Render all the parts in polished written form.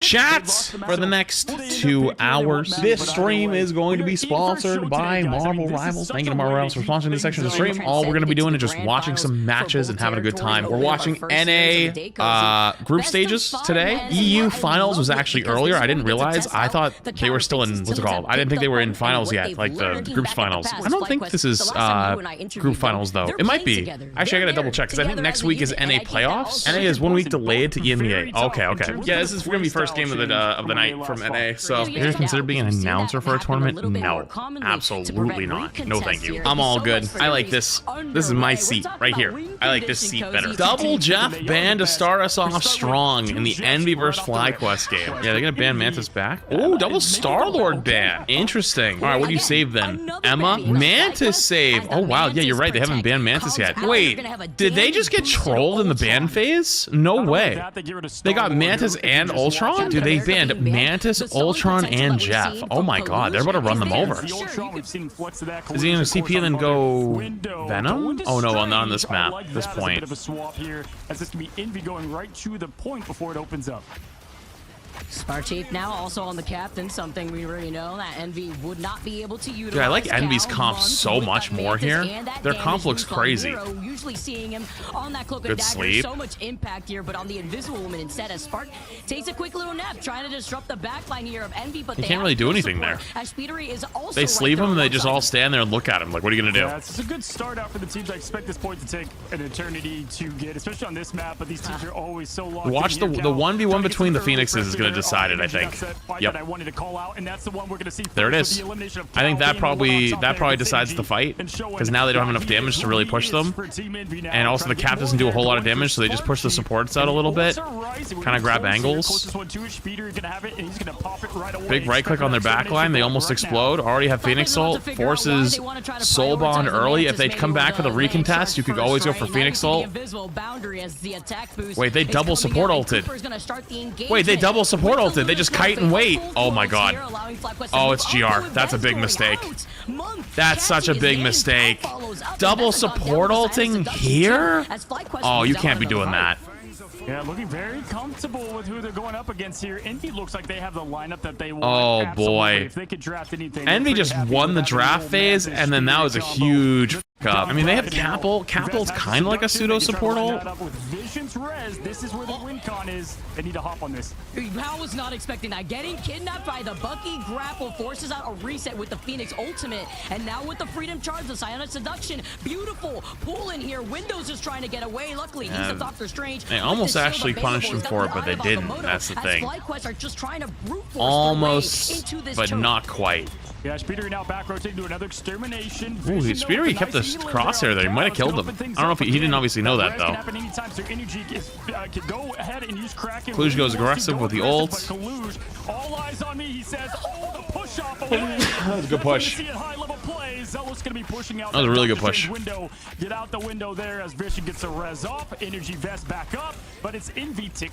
Chat for the next 2 hours. This stream is going to be sponsored by Marvel Rivals. Thank you to Marvel Rivals for sponsoring this section of the stream. All we're going to be doing is just watching some matches and having a good time. We're watching NA group stages today. EU finals was actually earlier. I didn't realize. I thought they were still in, what's it called? I didn't think they were in finals yet, like the groups finals. I don't think this is group finals though. It might be. Actually, I gotta double check because I think next week is NA playoffs. NA is 1 week delayed to EMEA. Okay. Yeah, this is gonna be first game of the night from NA. So, you ever consider being an announcer for a tournament? No, absolutely not. No, thank you. I'm all good. I like this. This is my seat right here. I like this seat better. Double Jeff banned to start us off strong in the Envy vs Flyquest game. Yeah, they're gonna ban Mantis back. Oh, double Star-Lord ban. Interesting. All right, what do you save then? Emma? Mantis save. Oh, wow. Yeah, you're right. They haven't banned Mantis yet. Wait, did they just get trolled in the ban phase? No way. They got Mantis and Ultron? Dude, they banned Mantis, Ultron, and Jeff. Oh my god, they're about to run them over. Is he gonna CP and then go Venom? Oh no, not on this map, this point. As this can be Envy going right to the point before it opens up. Spark Chief now also on the captain, something we already know that Envy would not be able to utilize. Dude, I like Envy's comp so much more here. Their comp looks crazy. Usually seeing him on that cloak of Good dagger, sleep. so much impact here, but on the Invisible Woman instead, as Spark takes a quick little nap, trying to disrupt the backline here of Envy, but they can't really do anything there. They sleeve him and they just all stand there and look at him like, what are you gonna do? Yeah, it's a good start out for the teams. I expect this point to take an eternity to get, especially on this map, but these teams are always so locked. Watch the 1v1 between the Phoenixes is gonna decide it, I think. Yep. There it is. I think that probably decides the fight because now they don't have enough damage to really push them, and also the cap doesn't do a whole lot of damage, so they just push the supports out a little bit, kind of grab angles. Big right click on their backline. They almost explode. Already have Phoenix Ult. Forces Soul Bond early. If they come back for the recontest, you could always go for Phoenix Ult. Wait, they double support ulted. Wait, they double support ulted. They just kite and wait. Oh my god. Oh, it's GR. That's a big mistake. That's such a big mistake. Double support ulting here? Oh, you can't be doing that. Yeah, looking very comfortable with who they're going up against here. Envy looks like they have the lineup that they want. Oh boy. If they could draft anything, Envy just won the draft phase, and then that was a huge up. I mean, they have Capel. Capel's kind of like a pseudo support ult. This is where the win con is. They need to hop on this. I was not expecting that. Getting kidnapped by the Bucky grapple forces out a reset with the Phoenix ultimate, and now with the Freedom Charge, the Psionic Seduction, beautiful pull in here. Windows is trying to get away. Luckily, he's a Doctor Strange. They almost actually punished him for it, but they didn't. That's the thing. Almost, but not quite. Yeah, Speeder now back rotating to another extermination. Ooh, Speeder, he kept the crosshair there. He might have killed him. I don't know if he didn't obviously know that, though. Kluge goes aggressive with the ult. All eyes on me, he says. Oh, the push off. That was a good push. Zealous going to be pushing out. That was a really good push. Get out the window there as Vision gets a res off. Energy vest back up, but it's Envy tick,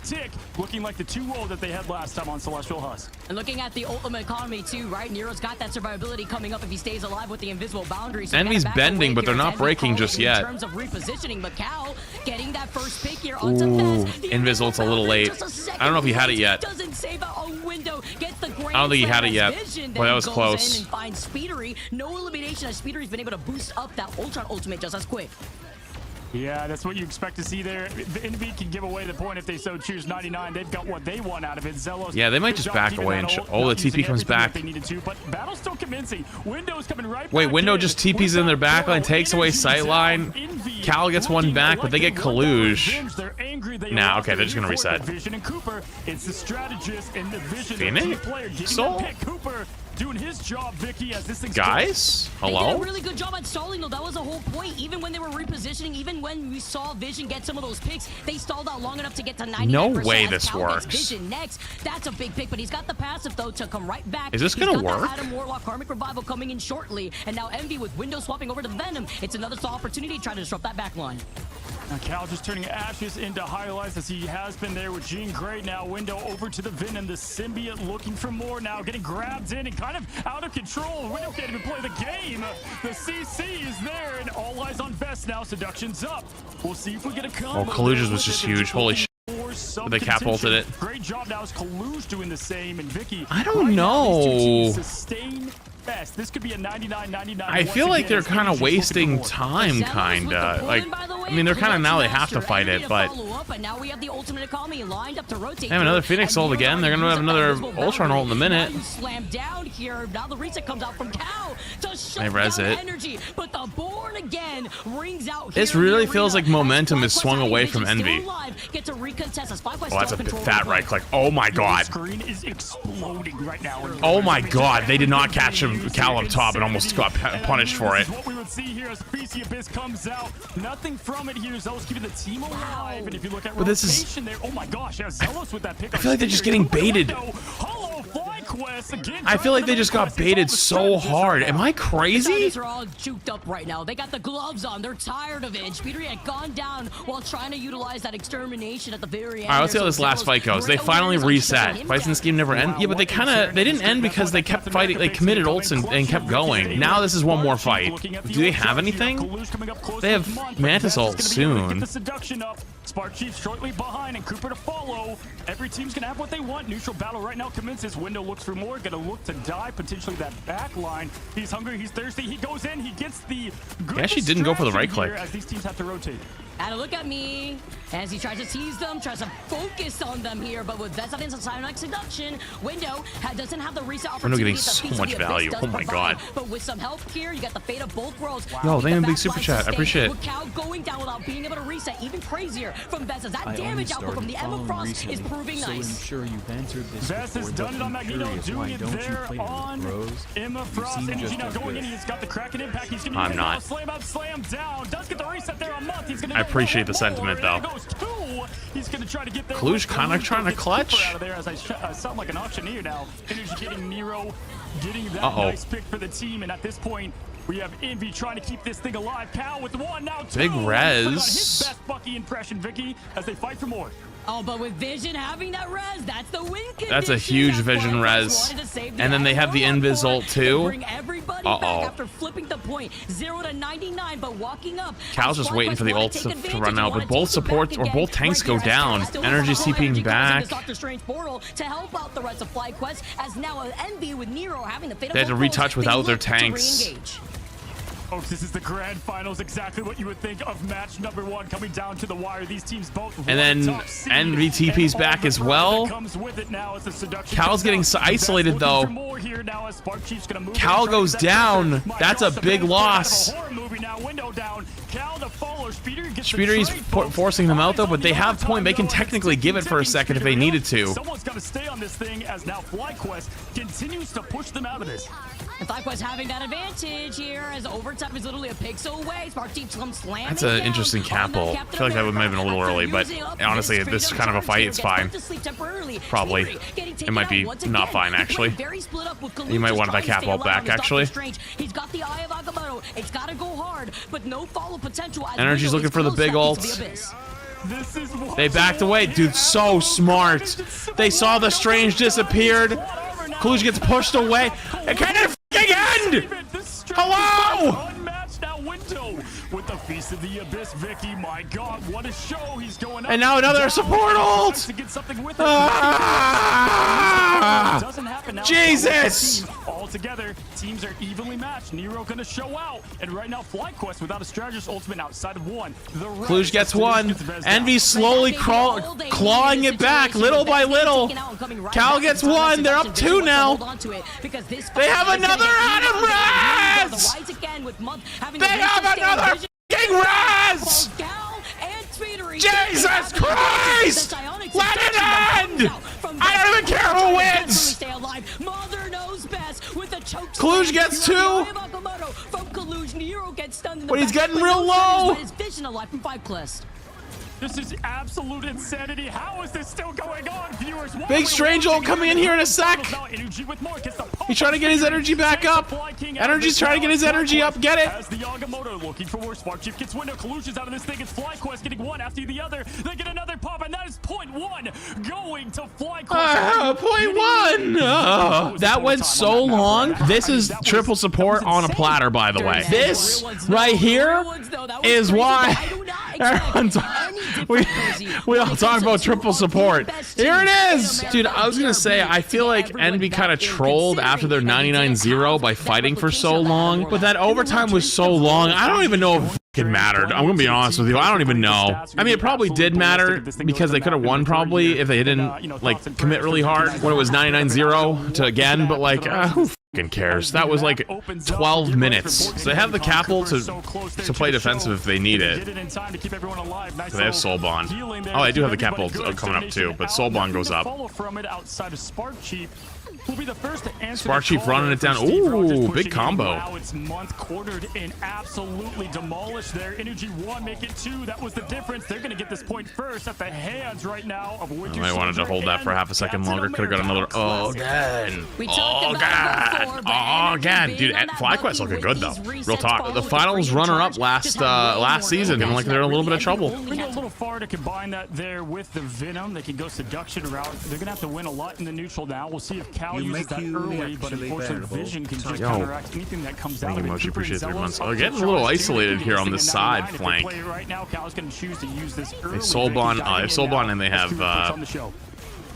looking like the 2-0 that they had last time on Celestial Husk. And looking at the ultimate economy too, right? Nero's got that survivability coming up if he stays alive with the invisible boundaries. So Envy's bending, but they're not breaking just yet. In terms of repositioning, but Cal getting that first pick here. Ooh, Invisil's a little late. I don't know if he had it yet. Doesn't save a window. Gets the I don't think he had it yet. Boy, that was close. And finds Speedery. No elimination as Speedery's been able to boost up that Ultron ultimate just as quick. Yeah, that's what you expect to see there. The Envy can give away the point if they so choose. 99, they've got what they want out of it. Zealous. Yeah, they might just back away and oh, the TP comes back. They needed to, but battle's still convincing. Window's coming right. Wait, Window just TPs in their backline, takes away sightline. Cal gets one back, but they get Kluge. Nah, okay, they're just gonna reset. Vision and Cooper, it's the strategist and the Vision Phoenix? So? Cooper doing his job, Vicky, as this thing's guys, hello? They did a really good job at stalling, though. That was the whole point. Even when they were repositioning, even when we saw Vision get some of those picks, they stalled out long enough to get to 99%. No way this works. Vision next. That's a big pick, but he's got the passive, though, to come right back. Is this gonna work? Adam Warlock, Karmic Revival coming in shortly, and now Envy with Window swapping over to Venom. It's another opportunity to try to disrupt that back line. Now Cal just turning Ashes into highlights as he has been there with Jean Grey. Now Window over to the Venom, the symbiote looking for more now, getting grabbed in and kind of out of control. Window can't even play the game. The CC is there and all eyes on Vest now. Seduction's up. We'll see if we get a combo. Oh, Collusions was just huge. Holy shit. some They catapulted contention. it. Great job now is Kalush doing the same, and Vicky. I don't right now, these two know. teams sustain best. This could be a 99-99. I feel like they're kind of wasting time, kinda. Like, I mean, they're kind of now they have to fight it, but they have another Phoenix ult again. They're gonna have another Ultron ult in a minute. Slam down here. Now the reset comes out from Cal to shut They res down it. energy, but the Born again rings out. This here in the really feels arena like momentum as is swung Flyquest away from still Envy. alive, get to recontest as Flyquest Oh, that's still a control fat the right click. Oh my god. The screen is exploding right now. Oh my god. They did not catch him Cal up top and almost got punished for it. This is what we would see here as BC Abyss comes out. Nothing from it here. Zealous keeping the team alive. And if you look at But this is- rotation there, oh my gosh, yeah, Zealous with that pick. I feel like they're just getting baited. Hello, Flyquest again. I feel like they just got baited so hard. Am I crazy? They're all juked up right now. They got the gloves on. They're tired of it. Speeder had gone down while trying to utilize that extermination at the very end. All right, let's see how this last fight goes. They finally reset. Fights in scheme never end. Yeah, but they didn't end because they kept fighting. They committed ults and kept going. Now this is one more fight. Do they have anything? They have Mantis ult soon. Get the seduction up. Spark Chief shortly behind and Cooper to follow. Every team's gonna have what they want. Neutral battle right now commences. Window looks for more. Gonna look to die. Potentially that back line. He's hungry. He's thirsty. He goes in. He gets the good He actually didn't go for the right distraction click. here as these teams have to rotate. And a look at me as he tries to tease them, tries to focus on them here, but with Vesa and Silent Seduction, Window doesn't have the reset opportunity. getting that so Piece of much the Abyss value. does Oh my provide. God. But with some help here, you got the fate of both worlds. Yo, With thank you, the big backline super chat. I sustain, appreciate it. with Cal going down without being able to reset, even crazier from Vesa. That damage output from the Emma Frost is proving nice. I'm sure you've answered this Vest has before, done it but on I'm Magneto, curious, doing why it don't you there play with on Rose? Emma You Frost. seem Energy just now as going good. in. He's got the Kraken impact. He's gonna I'm use it not. now. Slam out, slam down. Does get the reset there on Month. He's gonna I go appreciate the one more, sentiment, and there though. goes two. He's gonna try to get there. Kalush kinda trying to Gets clutch. Cooper out of there as I sound like an auctioneer now. Energy getting Nero, getting that Uh-oh. nice pick for the team. And at this point, we have Envy trying to keep this thing alive. Cal with one, now two. Big Put res. on his best Bucky impression, Vicky, as they fight for more. Oh, but with Vision having that res, that's the win condition. That's a huge Vision res. And then they have the Invis ult too. Bring everybody back after flipping the point 0 to 99, but walking up. Cal's just waiting for the ults to run out, but both supports or both tanks go down. Energy's TPing back. Doctor Strange portal to help out the rest of Flyquest, as now an Envy with Nero having the They had to retouch without their tanks. Folks, this is the grand finals, exactly what you would think of match number one coming down to the wire. These teams both And then top seed, Envy TP's and back all as the well. that comes with it now as the seduction Cal's comes getting out. isolated, Best though. looking for more here now as Spark Chief's gonna move Cal in, try to goes get that down. pressure. My That's a gosh, big the loss. horror movie now, window down. Cal to follow. Speeder gets the Speedery's trade, folks. forcing them out though, but they Eyes on have the point. They can overtime, technically though, give it for a and second if Speeder they needed to. Someone's got to stay on this thing as now Flyquest continues to push them out of this. And Flyquest having that advantage here as overtime is literally a pixel away. Spark Team comes slamming That's an down interesting on cap that ult. I Captain feel like that might have been a little America. early, but After using up honestly, his this freedom kind of a charge fight, here, it's gets fine. put to sleep temporarily. Probably. Fury getting It taken might out be once not again. fine, They play actually. very split up with You might Kalush want that trying to cap stay ult alive back, as Doctor actually. Strange. He's got the Eye of Agamotto. It's got to go hard, but no follow potential. As Energy's Window looking is for the close big seconds ult. to the Abyss. This is what They backed away. Dude, so smart. They saw the Strange disappeared. Kalush gets pushed away. It can't end! Hello! Unmatched now Window with the Feast of the Abyss. Vicky, my God, what a show! He's going up And now another down, support ult! to get something with it. Ah! Doesn't happen now. Jesus! All together, teams are evenly matched. Nero gonna show out, and right now Flyquest without a strategist ultimate outside of one. The rest Kluge gets of one. gets Vez Envy's down. slowly clawing it back, little by little. Cal gets one. They're up two now. They have another Adam Raz! They have another f***ing Raz! Jesus Christ! Let it end! I don't even care who wins! Kluge gets two. But he's getting real low. This is absolute insanity. How is this still going on, viewers? Why Big are we Strange ult watching coming in here in a sec. He's trying to get his energy back up. Energy's trying to get his energy up. Get it. As the Agamotto looking for more. Spark Chief gets Window. Kalush is out of this thing. It's Flyquest getting one after the other. They get another pop, and that is point one going to Flyquest. Point one. That went so long. This is triple support on a platter, by the way. This right here is why Everyone's, we all talk about triple support. Here it is! Dude, I was gonna say, I feel like Envy kind of trolled after their 99-0 by fighting for so long, but that overtime was so long, I don't even know if it mattered. I'm gonna be honest with you, I don't even know. I mean, it probably did matter because they could have won probably if they didn't like commit really hard when it was 99-0 to again, but like, who fucking cares? That was like 12 minutes. So they have the capital to play defensive if they need it. So they have Soul Bond. Oh, I do have the capital coming up too, but Soul Bond goes up. Will be the first to answer Spark Chief running it down. Ooh, big combo. Now it's month quartered and absolutely demolished their Energy 1, make it 2. That was the difference. They're going to get this point first at the hands right now of Winter I wanted to hold that for half a second longer. Could have got another. Oh, again. Oh, God. Oh, again. Dude, Flyquest looking good, though. Real talk. The finals runner-up last season. And like they're in a little bit of trouble. They go a little far to combine that there with the Venom. They can go Seduction route. They're going to have to win a lot in the neutral now. We'll see if Cal uses that early, but unfortunately Vision can just counteract anything that comes out of it. Moshi, appreciate 3 months. Oh, getting a little isolated here on this side flank. Right now, Cal's going to choose to use this early. They Soul Bond, and they have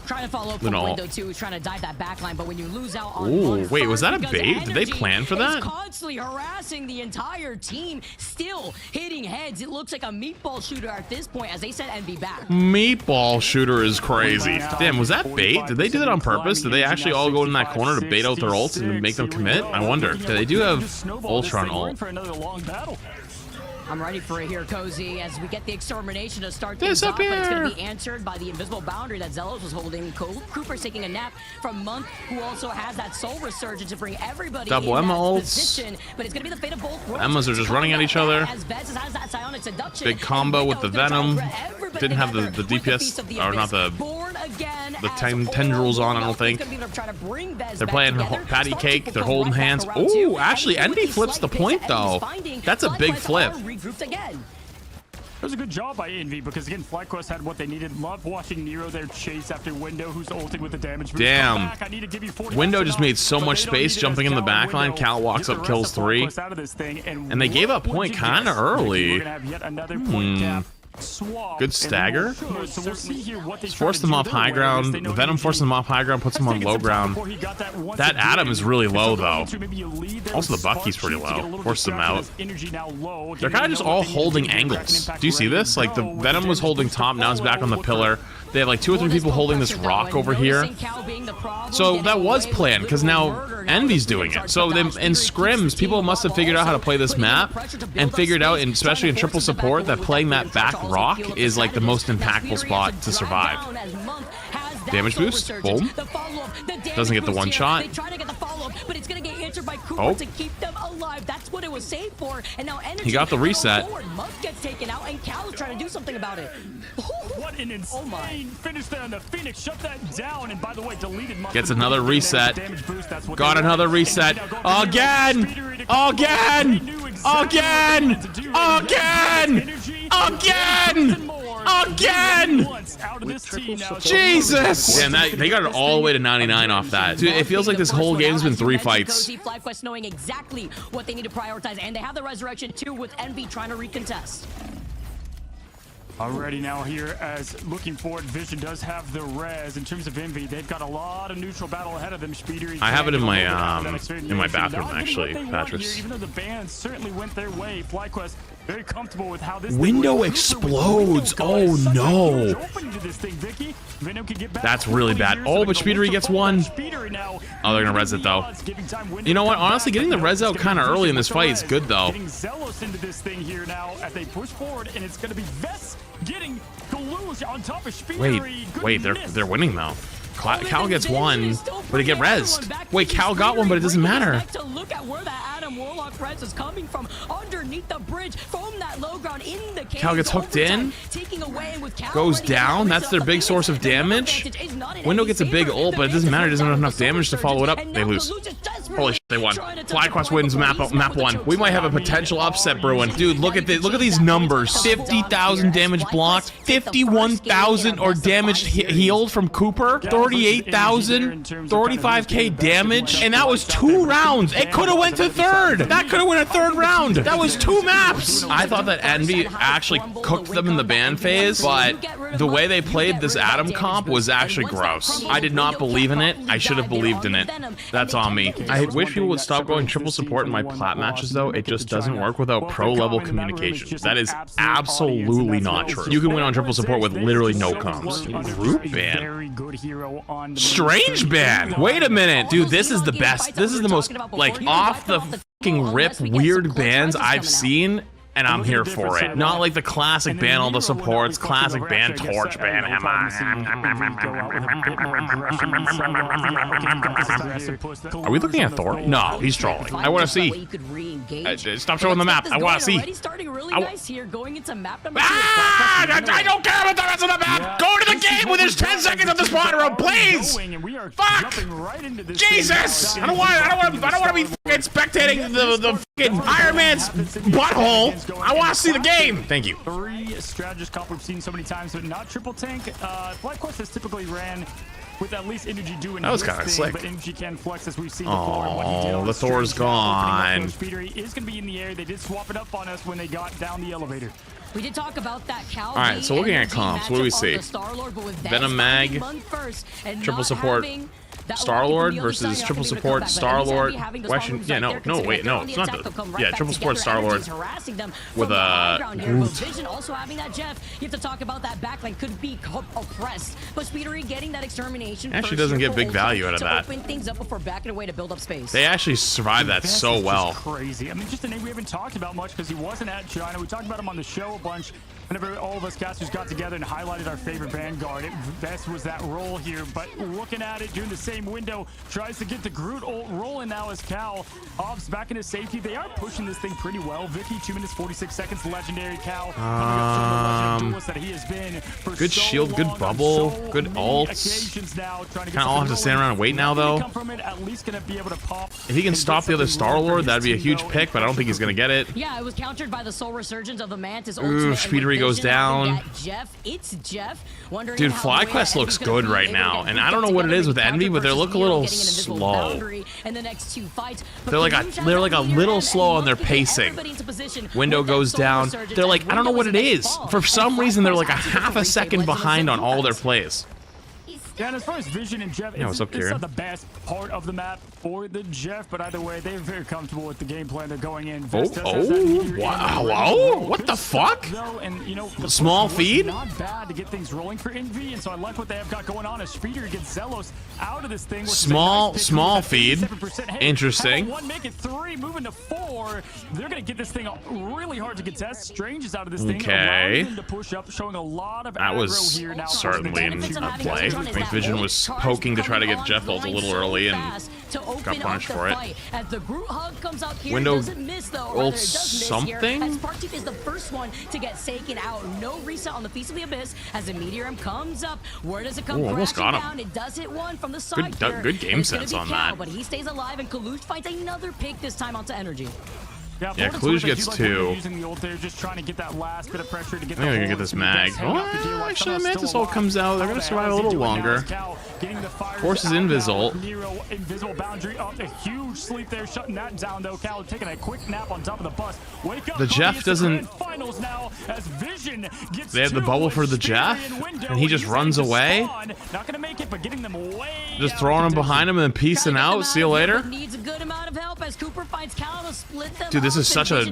trying to follow up from Window 2, who's trying to dive that backline, but when you lose out on ooh, wait, was that a bait? Did they plan for that? Constantly harassing the entire team, still hitting heads. It looks like a meatball shooter at this point as they send Envy back. Meatball shooter is crazy. Damn, was that bait? Did they do that on purpose? Did they actually all go in that corner to bait out their ults and make them commit? I wonder. They do have Ultron ult. I'm ready for it here, Cozy, as we get the extermination to start things off, but it's going to be answered by the invisible boundary that Zelos was holding. Cooper's taking a nap from Monk, who also has that soul resurgence to bring everybody double in Emma that ults. position, but it's going to be the fate of both worlds. Emmas are just running at each other. Big combo with the Venom. Didn't have the DPS, or not the tendrils on, I don't think. They're playing patty cake. They're holding hands. Ooh, actually, Envy flips the point, though. That's a big flip. Again. It was a good job by Envy because again Flyquest had what they needed. Love watching Nero there chase after Window, who's ulting with the damage boost. Damn. Window just made so much space jumping in the backline. Cal walks up, kills 3. And they gave up point kind of early. Good stagger. Force them off high ground. The Venom forces them off high ground, puts them on low ground. That Adam is really low, though. Also, the Bucky's pretty low. Forces them out. They're kind of just all holding angles. Do you see this? Like, the Venom was holding top, now it's back on the pillar. They have like 2 or 3 people holding this rock over here. So that was planned, because now Envy's doing it. So in scrims, people must have figured out how to play this map, and figured out, especially in triple support, that playing that back rock is like the most impactful spot to survive. Damage boost, boom. Doesn't get the one shot. But it's gonna get answered by Cooper to keep them alive. That's what it was saved for. And now Energy, he got the reset. Monk gets taken out, and Cal's trying to do something about it. What an insane finish there on the Phoenix. Shut that down. And by the way, deleted Monk. Gets another reset. Got another reset. Again! Again! Again! Again! Again! Again! Jesus! Yeah, they got it all the way to 99 off that. Dude, it feels like this whole game's been 3 fights. Flyquest knowing exactly what they need to prioritize, and they have the resurrection too, with Envy trying to recontest. Already now here, as looking forward, Vision does have the res. In terms of Envy, they've got a lot of neutral battle ahead of them. Speeder, I have it in my bathroom, actually, Patrice. Even though the bans certainly went their way, Flyquest very comfortable with how this window explodes. Oh no. That's really bad. Oh, but Speedery gets 1. Oh, they're gonna res it though. You know what? Honestly, getting the res out kind of early in this fight is good though. Getting Zealous into this thing here now as they push forward, and it's gonna be Vest getting Deluge on top of Speedery. Wait, they're winning though. Cal gets 1, but they get rezzed. Wait, Cal got 1, but it doesn't matter. Look at where that Adam Warlock res is coming from, underneath the bridge, from that low ground in the cave. Cal gets hooked in, goes down. That's their big source of damage. Window gets a big ult, but it doesn't matter. It doesn't have enough damage to follow it up. They lose. Holy shit, they won. Flyquest wins map 1. We might have a potential upset brewing. Dude, look at these numbers. 50,000 damage blocked, 51,000 or damage healed from Cooper, 38,000, 35k damage, and that was 2 rounds. It could have went to 3rd. That could have went a 3rd round. That was 2 maps! I thought that Envy actually cooked them in the ban phase, but the way they played this Adam comp was actually gross. I did not believe in it. I should have believed in it. That's on me. I wish people would stop going triple support in my plat matches, though. It just doesn't work without pro-level communication. That is absolutely not true. You can win on triple support with literally no comms. Group ban. Strange ban. Wait a minute, dude. This is the best. This is the most, like, off the fucking rip weird bans I've seen, and I'm here for it. Not like the classic ban all the supports, classic ban torch ban. Are we looking at Thor? No, he's trolling. I want to see. Stop showing the map. I want to see. I don't care about the rest of the map. Go to the game when there's 10 seconds of the spawn room, please. Fuck. Jesus. I don't want to be fucking spectating the fucking Iron Man's butthole. I want to see the game. Thank you. 3 strategist comp we've seen so many times, but not triple tank. Flyquest has typically ran with at least energy doing that was kind of slick. But energy can flex as we've seen before. Oh, the Thor's gone. Speeder is going to be in the air. They did swap it up on us when they got down the elevator. We did talk about that Cal. All right, so looking at comps, what do we see? Venom Mag, triple support Star-Lord versus triple support Star-Lord. Yeah, no, wait, no, it's not the. Yeah, triple support Star-Lord with a Groot. Also having that Jeff, you have to talk about that backline could be oppressed, but Speedery getting that extermination actually doesn't get big value out of that. Open things up before backing away to build up space. They actually survived that so well. Crazy. I mean, just a name we haven't talked about much because he wasn't at China. We talked about him on the show a bunch. Whenever all of us casters got together and highlighted our favorite Vanguard, Vest was that role here. But looking at it, during the same window, tries to get the Groot rolling now as Cal. Ops back in his safety. They are pushing this thing pretty well. Vicky, 2 minutes, 46 seconds. Legendary Cal. That he has been for good so shield, good bubble, good ults. Kind of all have to stand around and wait now, though. If he can stop the other Star-Lord, that'd be a huge pick, but I don't think he's going to get it. Yeah, it was countered by the Soul Resurgence of the Mantis. Ooh, Speedery goes down. It's Jeff. Dude, Flyquest looks good right now, and I don't know what it is with Envy, but they look a little slow. They're like a little slow on their pacing. Window goes down. They're like, I don't know what it is. For some reason, they're like a half a second behind on all their plays. Yeah, and as far as Vision and Jeff, it's not the best part of the map for the Jeff, but either way, they're very comfortable with the game plan they're going in. Wow, what the fuck? And, you know, small feed? Not bad to get things rolling for Envy, and so I like what they have got going on as Speeder gets Zelos out of this thing. Small feed. Hey, interesting. 1, make it 3, moving to 4. They're going to get this thing really hard to contest. Strange is out of this thing. Okay. To push up, showing a lot of that was here now. certainly in play. I think Vision was poking to try to get Jeff ult a little early and got punished for it. Window ults something? As Parkteeth is the first one to get taken out. No reset on the Feast of the Abyss as the Meteor comes up. Where does it come almost got him. down? It does hit one from the side. Good game sense on that. But he stays alive, and Kalush finds another pick, this time onto Energy. Yeah, Kalush gets 2. Using the ult there, just trying to get that last bit of pressure to get I think they're gonna get this mag. Oh, actually, the Mantis ult comes out. They're gonna survive a little longer. Forces Invis ult. Invisible boundary up, a huge sleep there, shutting that down though. Cal taking a quick nap on top of the bus. Wake up. The Jeff doesn't. Now as Vision gets they have the bubble for the Jeff, and he just runs away. Not gonna make it, but getting them way. Just throwing him behind him and then piecing out. See you later. Needs a good amount of help as Cooper finds Cal to split them. Dude, this is such a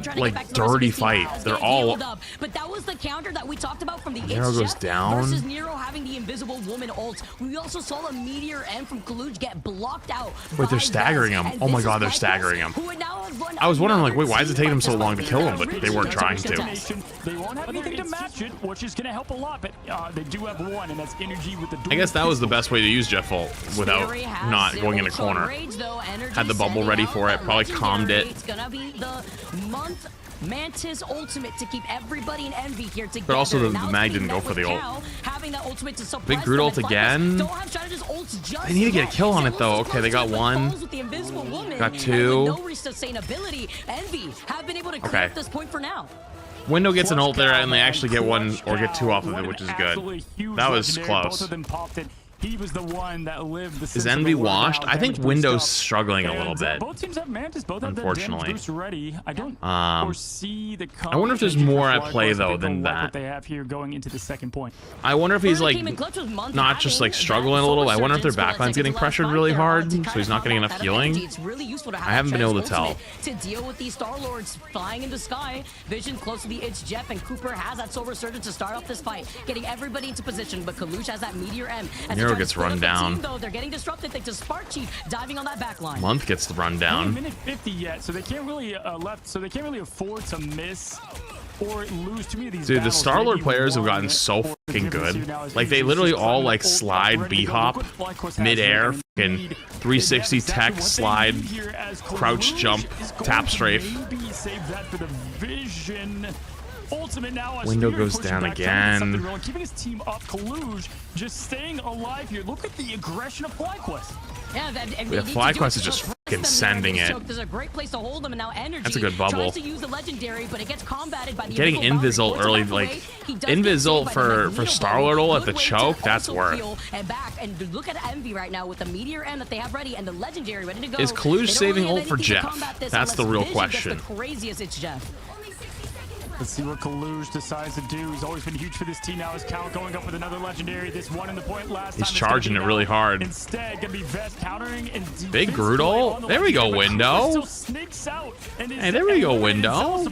dirty fight. They're all. But that was the counter that we talked about from the Nero goes down versus Nero having the invisible woman ult. We also saw a Meteor end from Kaluj get blocked out. Wait, they're staggering him. Oh my god, they're staggering him. I was wondering, like, wait, why is it taking them so long to kill him? But they weren't trying to. They won't have anything to match it, which is going to help a lot. But they do have one, and that's energy with the. I guess that was the best way to use Jeff ult without not going in a corner. Had the bubble ready for it. Probably calmed it. It's gonna be the month. Mantis ultimate to keep everybody in Envy here together. But also the mag didn't go for the ult. Big Groot ult again. They need to get a kill on it though. Okay, they got 1. Got 2. Okay. Window gets an ult there and they actually get 1 or get 2 off of it, which is good. That was close. He was the one that lived the. Is Envy washed? I think Window's struggling a little bit. Both teams have Mantis. Both have unfortunately. Boost ready. I don't foresee the. I wonder if there's more at play though than that. What they have here going into the second point. I wonder if he's like not just like struggling a little. I wonder if their backline's getting pressured really hard, so he's not getting enough healing. I haven't been able to tell. To deal with these Star Lords flying in the sky, Vision close to the It's Jeff, and Cooper has that Soul Resurgence to start off this fight, getting everybody into position. But Kalush has that Meteor M. Nero gets run down. Though they're getting disrupted thanks to Spark Chief diving on that back line. Month gets the run down. Minute 50 yet, so they can't really they can't really afford to miss or lose too many of these. Dude, the Star-Lord players have gotten so fucking good. Like they literally all like slide B-hop, mid-air, fucking 360 tech, slide, crouch jump, tap strafe. Maybe save that for the Vision. Ultimate now. Window goes down again. Keeping his team up. Kaluj just staying alive here. Look at the aggression of Flyquest. Yeah, Flyquest is just fucking sending it. There's a great place to hold them, and now Energy that's a good bubble. tries to use the legendary, but it gets combated by the getting Invisible early, like Invisible for Star-Lord at the choke. That's worth. And look at Envy right now with the Meteor M that they have ready and the legendary ready to go. Is Kalush saving ult for Jeff? That's the real question. The craziest, it's Jeff. Let's see what Kalush decides to do. He's always been huge for this team now. His Cal going up with another legendary. This one in the point last time. He's charging it really hard. Instead, gonna be Vest countering and big Grudel. There we go, Window. Hey, there we go, Window.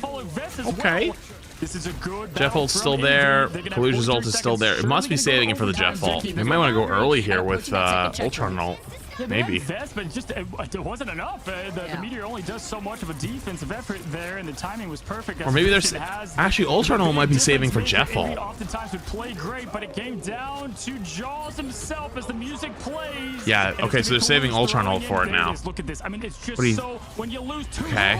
Okay. This is a good Jeff ult's still there. Kalush's ult is still there. It must be saving it for the Jeff ult. They might want to go early here with Ultron ult. Yeah, maybe. Vest, but just it wasn't enough. The Meteor only does so much of a defensive effort there, and the timing was perfect. Or maybe there's actually Ultron ult might be saving for Jeff ult. Oftentimes would play great, but it came down to Jaws himself as the music plays. Yeah. Okay, so they're saving Ultron ult for it now. Look at this. I mean, it's just so when you lose two. Okay.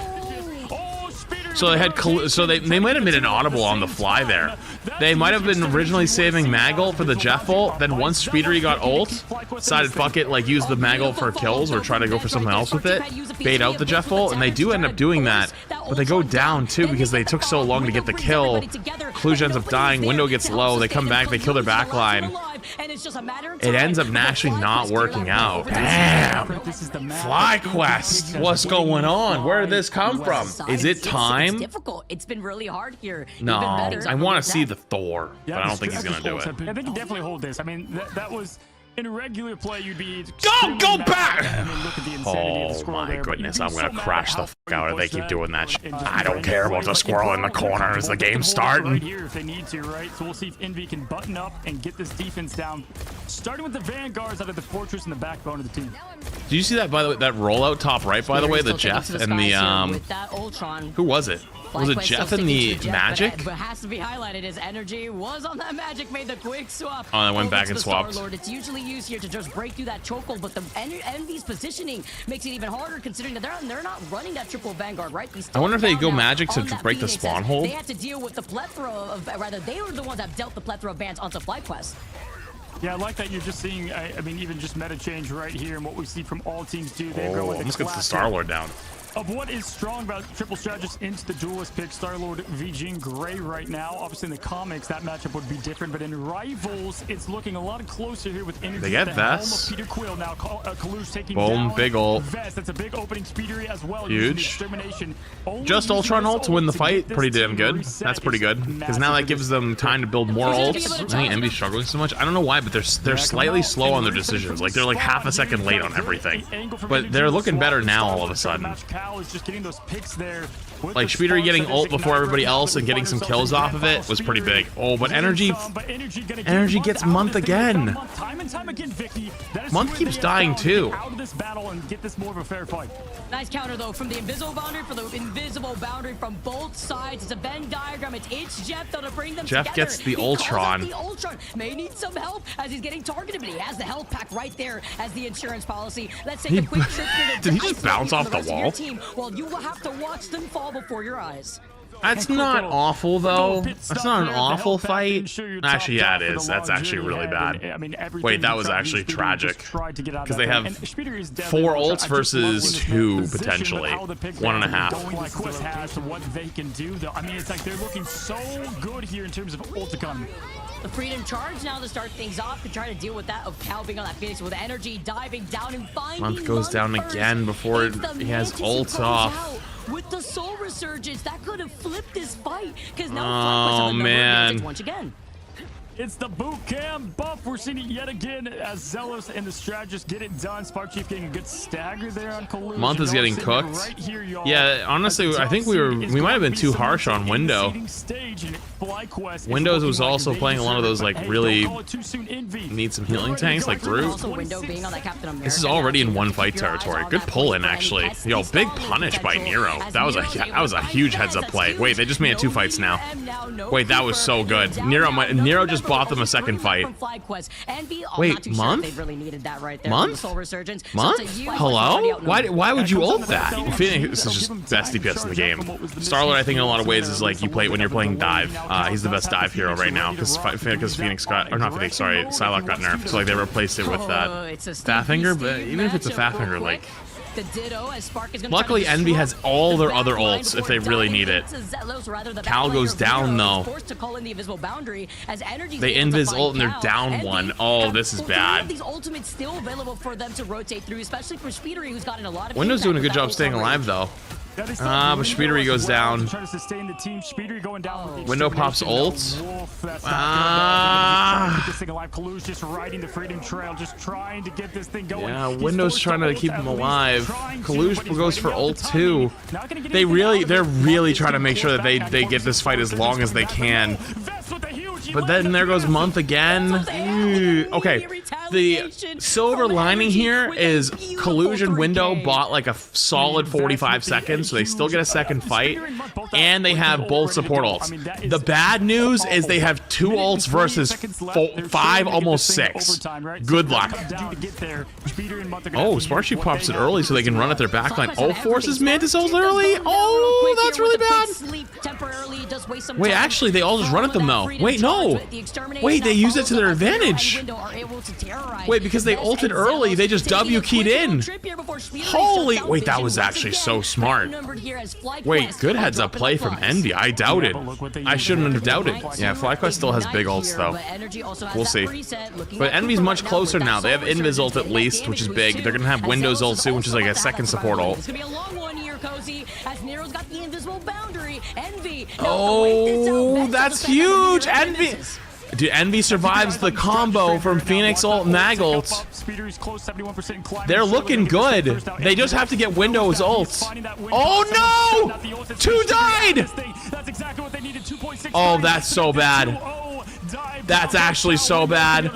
So they had they might have been an audible on the fly there. They might have been originally saving Maggle for the Jeff ult. Then once Speedery got ult, decided fuck it, like use the Maggle for kills or try to go for something else with it. Bait out the Jeff ult, and they do end up doing that. But they go down too because they took so long to get the kill. Kluge ends up dying. Window gets low. They come back. They kill their backline. It ends up actually not working out. Damn. Flyquest. What's going on? Where did this come from? Is it time? It's difficult. It's been really hard here. No, I want to see the Thor, but I don't think he's gonna do it. I think he definitely hold this. I mean, that was in a regular play. You'd be go back. I mean, look at the insanity of the squirrel my there, goodness, I'm gonna crash the fuck out if they keep doing that shit. I don't care about the squirrel in the corner as the game's starting. Right here if they need to, right? So we'll see if Envy can button up and get this defense down, starting with the Vanguards out of the fortress and the backbone of the team. Did you see that, by the way, that rollout top right, by the way, the Jeff and the who was it? Was it Jeff and the Magic? But has to be highlighted. His energy was on that Magic, made the quick swap. Oh, they went back and swapped. It's usually used here to just break through that chokehold, but the Envy's positioning makes it even harder considering that they're not running that triple Vanguard, right? I wonder if they go Magic to break the spawn hold. They had to deal with the plethora of, rather, they were the ones that dealt the plethora of bans onto Flyquest. Yeah, I like that you're just seeing, I mean, even just meta change right here and what we see from all teams do. They go with almost gets the Star-Lord down. Of what is strong about triple strategist into the duelist pick, Star-Lord v. Jean Grey right now. Obviously in the comics that matchup would be different, but in Rivals it's looking a lot closer here with Energy. They get Vest. Peter Quill now. Kalush taking boom, down big ult. Vest. That's a big opening speedery as well. Huge. Just Ultron ult to win the fight. Pretty damn good. That's pretty good because now that gives them time to build more ults. I think Envy's struggling so much. I don't know why, but they're slightly slow on their decisions. Like they're like half a second late on everything, but they're looking better now all of a sudden. Like Speedery getting ult before everybody else and getting some kills off of it was pretty big. Oh, but Energy gets Month again. Month keeps dying too. Nice counter though from the invisible boundary from both sides. It's a Venn diagram. It's Jeff though to bring them Jeff together. gets the Ultron. The Ultron may need some help as he's getting targeted, but he has the health pack right there as the insurance policy. Let's take a quick trip here to did he just bounce off the wall? Well, you will have to watch them fall before your eyes. That's not awful, though. That's not an awful fight. Actually, yeah, it is. That's actually really bad. Wait, that was actually tragic. Because they have 4 ults versus 2, potentially. 1.5. Flyquest has what they can do, though. I mean, it's like they're looking so good here in terms of ult economy. The Freedom Charge now to start things off and try to deal with that of Cal being on that Phoenix with energy, diving down and finding Month goes down again before he has ult off. With the Soul Resurgence, that could have flipped this fight because now Oh, man. once again. It's the boot camp buff. We're seeing it yet again as Zealous and the strategist get it done. Spark Chief getting a good stagger there on Collusion. Month is getting cooked. Right here, yeah, honestly, I think we might have been too harsh on Window. Windows was also playing a lot of those like really need some healing tanks like Groot. This is already in 1 fight territory. Good pull in actually. Yo, big punish by Nero. That was a huge heads up play. Wait, they just made it 2 fights now. Wait, that was so good. Nero just bought them a second fight. Wait, Month? Month? Month? Hello? Why would you ult that? Phoenix is just best DPS in the game. Star-Lord, I think in a lot of ways is like you play when you're playing dive. He's the best dive hero right now because Phoenix got, or not Phoenix, sorry, Psylocke got nerfed. So like they replaced it with that Fatfinger, but even if it's a Fatfinger, like. Luckily, Envy has all their other ults if they really need it. Cal goes down though. They invis ult and they're down 1. Oh, this is bad. Window's doing a good job staying alive though. But Speedery goes down. Window pops ult. Yeah, Window's trying to keep him alive. Kalush goes for ult too. They're really trying to make sure that they get this fight as long as they can. But then there goes Month again. Okay, the silver lining here is Collusion Window bought like a solid 45 seconds, so they still get a second fight, and they have both support ults. The bad news is they have 2 ults versus 5, almost 6. Good luck. Oh, Sparky pops it early so they can run at their backline. Oh, forces Mantis ult early. Oh, that's really bad. Wait, actually, they all just run at them though. Wait, no. Wait, they use it to their advantage. Wait, because they ulted early, they just W keyed in. Holy, wait, that was actually so smart. Wait, good heads up play from Envy. I doubted. I shouldn't have doubted. Yeah, Flyquest still has big ults though. We'll see. But Envy's much closer now. They have Invis ult at least, which is big. They're gonna have Windows ult soon, which is like a second support ult. Oh, that's huge! Envy! Dude, Envy survives the combo from Phoenix ult, Mag ult. They're looking good. They just have to get Windows ult. Oh no! 2 died! Oh, that's so bad. That's actually so bad.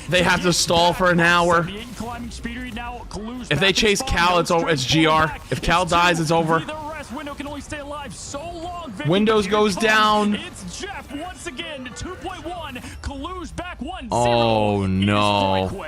They have to stall for an hour. If they chase Cal, it's over. It's GR. If Cal dies, it's over. Windows goes down. It's Jeff once again. 2.1. Kalush back 1-0. Oh no.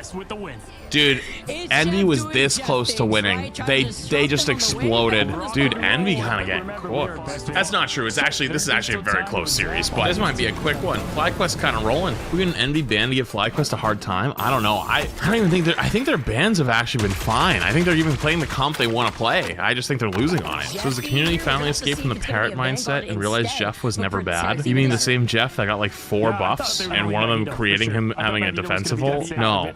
Dude, Envy was this close to winning. They just exploded. Dude, Envy kind of getting cooked. That's not true. This is actually a very close series, but this might be a quick one. Flyquest kind of rolling. We're gonna Envy ban to give Flyquest a hard time. I don't know. I don't even think I think their bans have actually been fine. I think they're even playing the comp they want to play. I just think they're losing on it. So has the community finally escaped from the parrot mindset and realized Jeff was never bad? You mean the same Jeff that got like 4 buffs and one of them creating him having a defensive ult? No,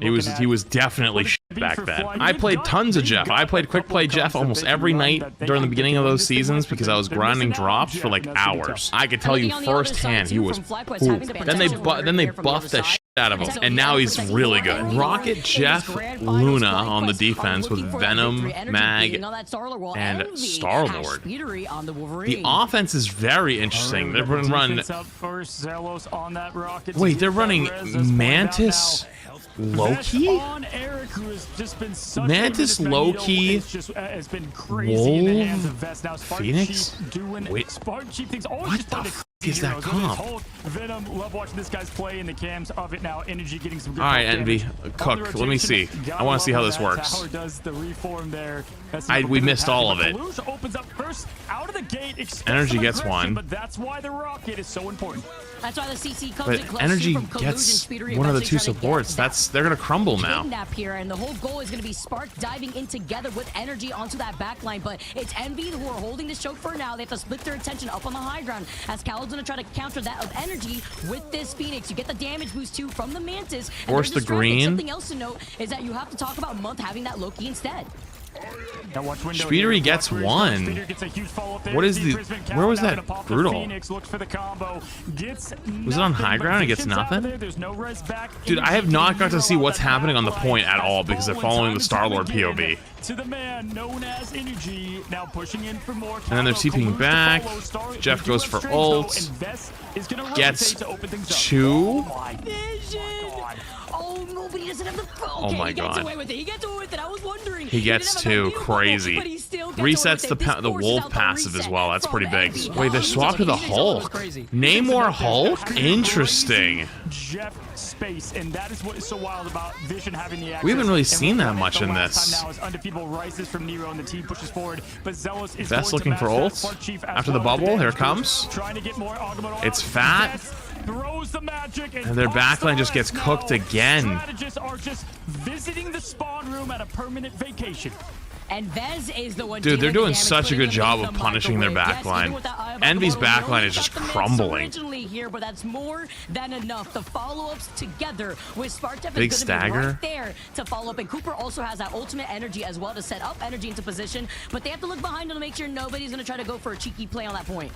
he was definitely shit back then. I played tons of Jeff. I played quick play Jeff almost every night during the beginning of those seasons because I was grinding drops for like hours. I could tell you firsthand he was poop. Then they buffed the shit out of him, and now he's really good. Rocket, Jeff, Luna on the defense with Venom, Mag, and Star-Lord. The offense is very interesting. They're going to run... Wait, they're running Mantis... Loki? Mantis, Loki, Wolf, Phoenix? Wait, what the f***? is that comp? Venom, love watching this guy's play in the cams of it now. Energy getting some good. All right, damage. Envy, cook. Let me see. I want to see how this works. Tower does the reform there. We missed all of it. Kalush opens up first out of the gate. Energy gets one. But that's why the rocket is so important. That's why the CC comes in But close. Energy from Kalush gets and Speedery one of the eventually two trying to get supports. that They're gonna crumble now. kidnap here, and the whole goal is going to be Spark diving in together with Energy onto that backline. But it's Envy who are holding this choke for now. They have to split their attention up on the high ground as Cal's going to try to counter that of Energy with this Phoenix. You get the damage boost too from the Mantis. Force the green. Something else to note is that you have to talk about Month having that Loki instead. Speedery gets one. What is the? Where was that brutal? Was it on high ground? It gets nothing. Dude, I have not got to see what's happening on the point at all because they're following the Star-Lord POV. To the man known as Energy, now pushing in for more. And then they're TPing back. Jeff goes for ult. Gets two. Oh no, but he doesn't have the. Okay, Oh my he gets God. away with it. He gets away with it. I was wondering. He gets two. Crazy. Resets the wolf passive as well. That's pretty big. Wait, they're swapped to the Hulk. Namor Hulk? Interesting. Jeff space, and that is what is so wild about Vision having the access. We haven't really seen that much in this. Now is undefeatable rises from Nero, and the team pushes forward. But Zealous is Vest going to looking for match ult. that. Chief After the bubble, here it comes. Trying to get more Agamotto It's out. fat. Vest throws the magic, And their pops the backline just gets rest. cooked Now, again. Strategists are just visiting the spawn room at a permanent vacation. And Vez is the one. Dude, they're dealing doing the damage, such a putting good them job in of the punishing their microwave. Yes, backline. even with that eye of Envy's Agamotto, backline he is just got the miss crumbling. originally here, but that's more than enough. The follow-ups together with Spartef Big is going to be stagger. right there to follow up. And Cooper also has that ultimate energy as well to set up Energy into position. But they have to look behind them to make sure nobody's going to try to go for a cheeky play on that point.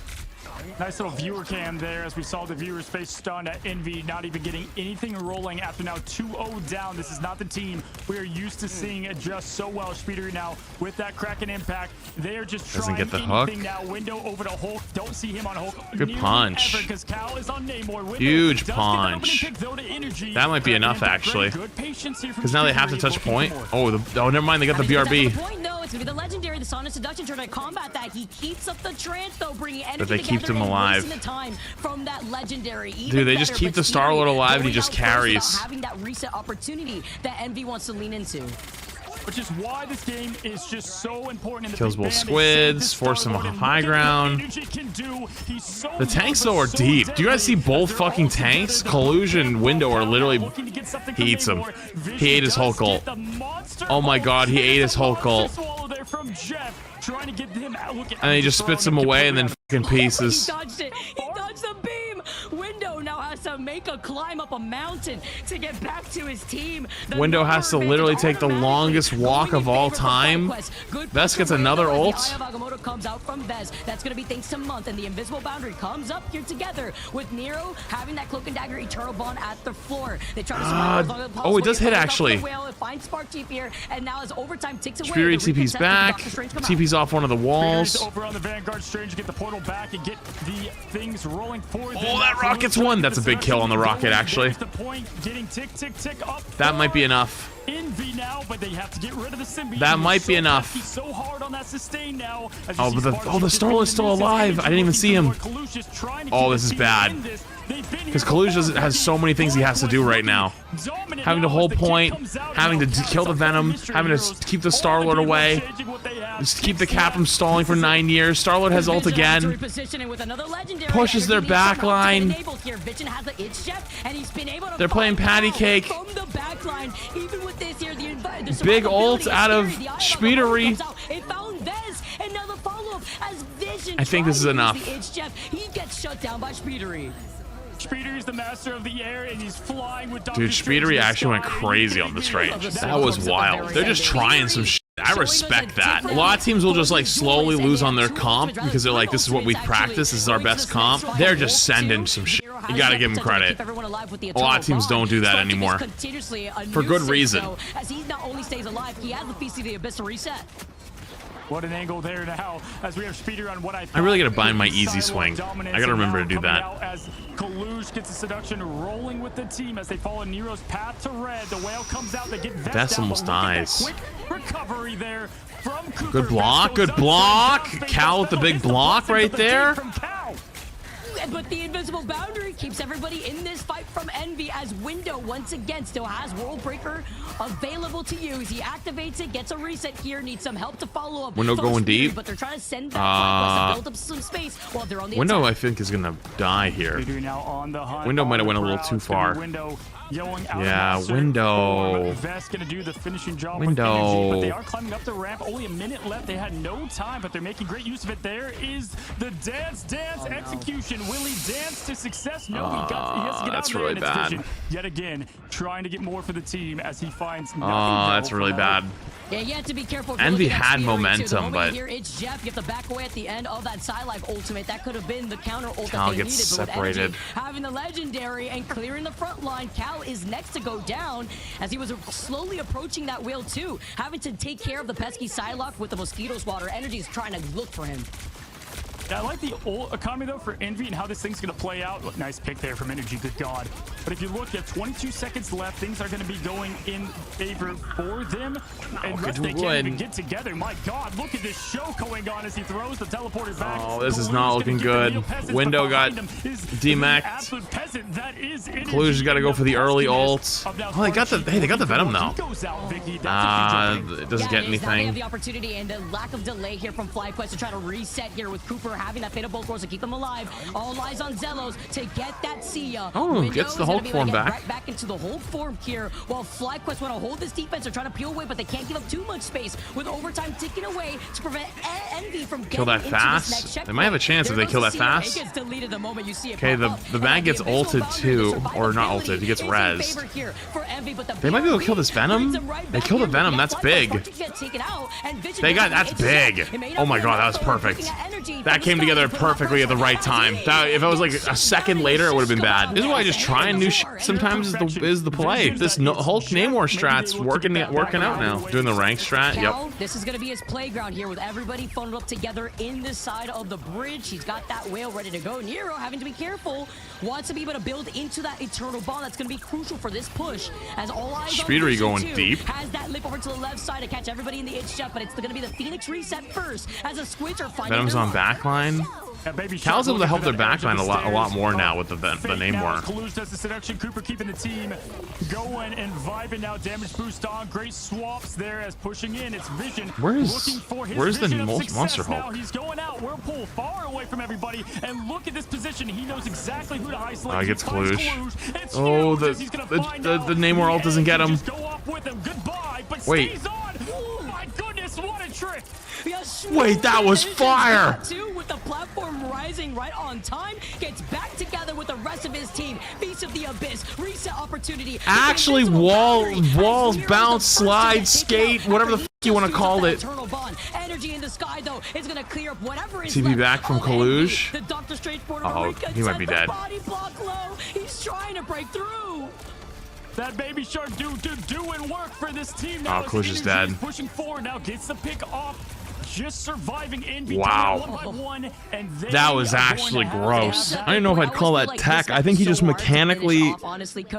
Nice little viewer cam there as we saw the viewers face stunned at Envy, not even getting anything rolling after now 2-0 down. This is not the team we are used to seeing adjust so well. Speedery now with that Kraken impact. They are just Doesn't trying get the hook. anything now. Window over to Hulk. Don't see him on Hulk. Good punch. Because Cal is on Namor. Window Huge does get that opening punch. pick, though, to Energy. That might be Kraken enough, impact, actually. good patience here from Because now they have to Speedery, touch looking point. for more. Oh, never mind. They got the BRB. Point, no, it's going to be the legendary, the Sonic Seduction trying to combat that. He keeps up the trance, though, bringing Energy But they keep together them and alive. wasting the time from that legendary. Even Dude, they just better, keep but the Star-Lord Speedery alive and he going just out first without carries. having that reset opportunity that Envy wants to lean into. Which is why this game is just so important. In Kills the big both band. squids, force them on high ground. The tanks though are deep. Do you guys see both fucking tanks? Collusion Window are literally. He eats him. He ate his Hulk ult. Oh my god, he ate his Hulk ult. And he just spits him away and then fucking pieces. He dodged it. He dodged the beam. Window now has to make a climb up a mountain to get back to his team. The Window has to number literally advantage take the automatically longest walk going of in all favor of time. Flyquest. Good Vest push gets from another Window ult. as the Eye of Agamotto comes out from Vez. That's going to be thanks to Month, and the invisible boundary comes up here together with Nero having that Cloak and Dagger Eternal Bond at the floor. They try to survive as long as possible. oh, it does hit, Goes up actually. the whale, it finds Spark Chief here, and now as overtime ticks away, Speedery the TP's recontest back. with Doctor Strange come out. TP's off one of the walls. Over on the Vanguard, Strange get the portal back and get the things rolling forward. Oh, that rocket's one. That's a big kill on the rocket, actually. The point, getting tick, tick, tick up. That might be enough. Envy now, but they have to get rid of the symbiote. That might be enough. He's so hard on that sustain now. Oh, but the Star-Lord's still alive. I didn't even see him. Oh, this is bad. Because Kalush has so many things he has to do right now. Having to hold point, having to kill the Venom, having to keep the Star-Lord away, just keep the Cap from stalling for 9 years. Star-Lord has ult again. Pushes their back line. They're playing patty cake. Big ult out of Speedery. I think this is enough. He gets shut down by Speedery. Speedery's the master of the air, and he's flying with Doctor Dude, Speedery actually went crazy on this range. That was wild. They're just trying some shit. I respect that. A lot of teams will just like slowly lose on their comp because they're like, this is what we've practiced, this is our best comp. They're just sending some shit. You gotta give them credit. A lot of teams don't do that anymore. For good reason. As he not only stays alive, he has the Feast of the Abyss to reset. What an angle there now as we have Speedery on what I really gotta bind my easy swing. I gotta remember to do that. As Kalush gets the seduction rolling with the team as they follow Nero's path to red. The whale comes out, they get Vest almost dies. Quick recovery there from Cooper. Good block, good block. Cal with the big block right there. But the invisible boundary keeps everybody in this fight from Envy, as Window once again still has World Breaker available to use. He activates it, gets a reset here, needs some help to follow up. Window going deep. But they're trying to send that Flyquest to build up some space while they're on the Window, attack. I think, is gonna die here. Now on the hunt, Window might have on went the a little prowl. too It's gonna be far. Window yelling out Yeah, an answer Window. for Vest gonna do the finishing job Window. with energy, but they are climbing up the ramp. Only a minute left. They had no time, but they're making great use of it. There is the dance execution. Will he dance to success? No, he has to get that's out there really in its bad. vision. Yet again, trying to get more for the team as he finds nothing. Oh, that's really bad. Yeah, you have to be careful. Envy had momentum, but here it's Jeff. You have to back away at the end of that side life ultimate. That could have been the counter ult Cal that they gets needed. But with separated. energy, having the legendary and clearing the front line, Cal is next to go down as he was slowly approaching that whale too, having to take care of the pesky Psylocke with the mosquito swatter. Energy is trying to look for him. Yeah, I like the ult economy though for Envy and how this thing's gonna play out. Look, nice pick there from Energy, good God. But if you look at 22 seconds left, things are gonna be going in favor for them. Unless they can't even get together. My God, look at this show going on as he throws the teleporter back. Oh, this is not looking good. Window got demacked. Collusion's got to go for the early ults. Oh, they got the Venom though. It doesn't get They have anything. the opportunity and the lack of delay here from Flyquest to try to reset here with Cooper having that fatal bolt course to keep them alive. All eyes on Zelos to get that Sia. Oh, gets the Hulk form back. Right back into the Hulk form here, while Flyquest want to hold this defense. They're trying to peel away, but they can't give up too much space with overtime ticking away to prevent Envy from getting Kill that into fast? this next checkpoint. They might have a chance if they kill that fast. It gets deleted the moment you see it. Okay, pop the up. bag And gets invisible ulted boundary, too, the or not survivability ulted, he gets is in rezzed. favor here for Envy, but the They might be able to kill this Venom. brings him right They back kill the in. Venom, Yeah, that's Flyquest big. starts to get taken out, and Vision They got, down that's the edge. big. It may not Oh my be God, that enough, was though. perfect. Looking at energy That from came the together start, perfectly at the right time. That, if it was like a second later, it would have been bad. This is why I just try new shit sometimes is the play. This Hulk Namor strat's working out now. Doing the rank strat, Cal, yep. this is going to be his playground here with everybody funneled up together in this side of the bridge. He's got that whale ready to go. Nero having to be careful, wants to be able to build into that eternal bond that's going to be crucial for this push. As all eyes on Speedery Vision going too. deep. Has that lip over to the left side to catch everybody in the itch jump, but it's going to be the Phoenix reset first as a Squidge are finding Venom's their on mark. backline. Cal's able to help their backline a lot more now with the Namor. Kalush does the seduction. Cooper keeping the team going and vibing now. Damage boost on. Great swaps there as pushing in. It's Vision. Where's the Monster Hulk? Now he's going out. Whirlpool far away from everybody. And look at this position. He knows exactly who to isolate. He gets finds Kalush. It's Oh, huge as he's gonna find out. the Namor ult doesn't get him. Just go off with him. Goodbye. But Wait. stays on. Oh my goodness, what a trick. Wait, that was fire! With the platform rising right on time, gets back together with the rest of his team. Beast of the Abyss, reset opportunity. Actually, walls, bounce, slide, skate, whatever the f you want to call it. Energy in the sky though is gonna clear up whatever is TP left back from of Envy. Kalush. The Doctor Strange Oh, he might be dead. Body block low. He's trying to break through. That baby shark doing work for this team now. Oh, Kalush is dead. Pushing forward now, gets the pick off. Just surviving Envy. Wow. One by one, and That was actually gross. I don't know if I'd call that tech. I think he just mechanically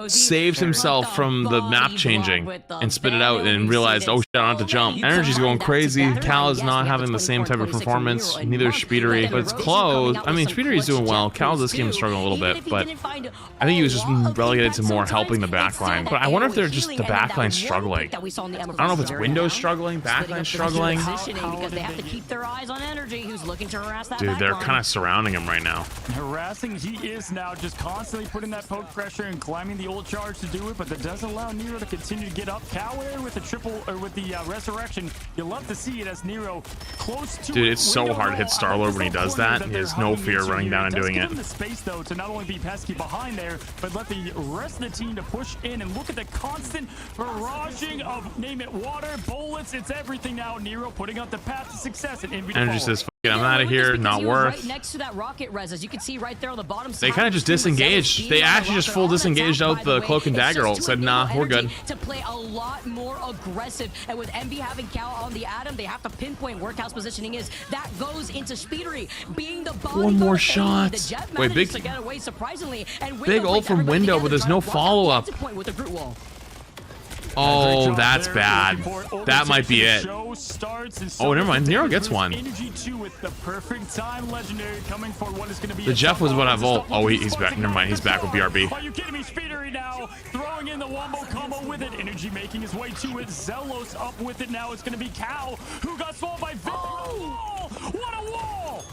saved himself from the map changing and spit it out and realized, oh shit, I don't have to jump. Energy's going crazy. Cal is not having the same type of performance. Neither is Speedery, but it's close. I mean, Speedery's doing well. Cal this game is struggling a little bit, but I think he was just relegated to more helping the backline. But I wonder if they're just the backline struggling. I don't know if it's Windows struggling, backline struggling. Because they have to keep their eyes on Energy, who's looking to harass that Dude, they're backline. kind of surrounding him right now. Harassing, he is now just constantly putting that poke pressure and climbing the ult charge to do it, but that does allow Nero to continue to get up. Cal with the triple, or with the resurrection. You love to see it as Nero close to Dude, it's so hard to hit Star-Lord when he does that. He has no fear running down and doing it. Give him the space though to not only be pesky behind there, but let the rest of the team to push in and look at the constant barraging of name it water, bullets, it's everything now. Nero putting up the path to success and Envy to Energy follow. says, "Fuck it, I'm out of here, not worth." Right next to that rocket res, as you can see right there on the bottom They side. kind of just disengaged. They actually just full disengaged out the Cloak and Dagger ult. Said, nah, we're good. To play a lot more aggressive, and with Envy having Cal on the Atom, they have to pinpoint where Cal's positioning is. That goes into Speedery, being the body One more guard. shot. The Jet Wait, manages big- to get away surprisingly, and big ult from Window, but there's no follow-up. With the Groot wall. Oh, that's bad. That might be it. Oh, never mind. Nero gets one. The Jeff was what I volt. Oh, he's back. Never mind. He's back with BRB. Are you kidding me? Speedery now throwing in the wombo combo with it. Energy making his way to it. Zelos up with it now. It's going to be Cal who got swallowed by Vic. Oh, what a wall!